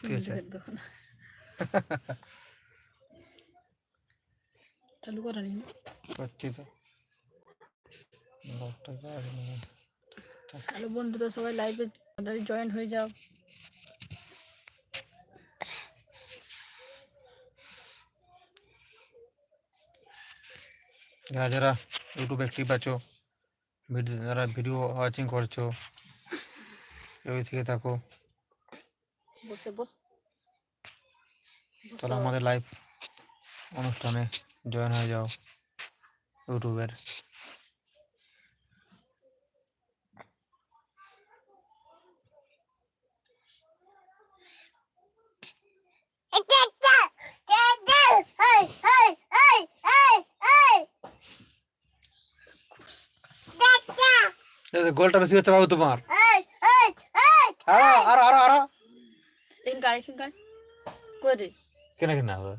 ঠিক আছে চালু করে নি করছি তো হ্যালো বন্ধুরা, সবাই লাইভে তাড়াতাড়ি জয়েন হয়ে যাও। যারা যারা ইউটিউবে অ্যাক্টিভ আছো, যারা ভিডিও ওয়াচিং করছো, ওই থেকে থাকো, বসে বস তাহলে আমাদের লাইভ অনুষ্ঠানে জয়েন হয়ে যাও ইউটিউবের। গোলটা বেশি হচ্ছে বাবু তোমার। আরো আরো আরো এখানকায় করে কেন কেন হবে,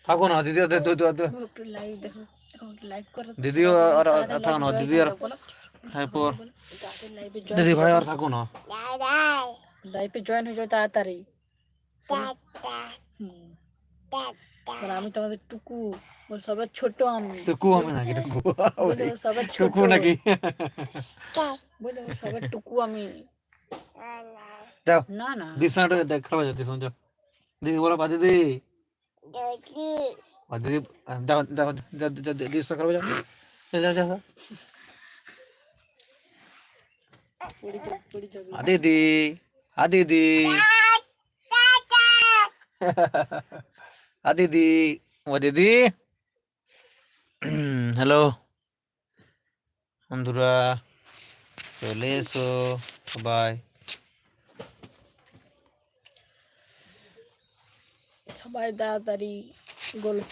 থাকো না দিদি, একটু লাইভ দেখো, একটু লাইভ করো দিদিও আর থাকো না, দিদি আর এরপর দিদি ভাই আর থাকো না, লাইভে জয়েন হয়ে যাও তাড়াতাড়ি। আমি তোমাদের টুকু, সবার ছোট আমি। টুকু আমি নাকি, সবার ছোট নাকি, বলে সবার টুকু আমি। যাও না না দিদি সাথে দেখ, খারাপ যাচ্ছে শুনছো, দিদি বলো বা দিদি, দিদি যাও যাও দিদি সাথে খারাপ যাও, যা যা দিদি, দিদি দিদি, ও দিদি। হ্যালো বন্ধুরা, চলে এসো সবাই, সবাই তাড়াতাড়ি গল্প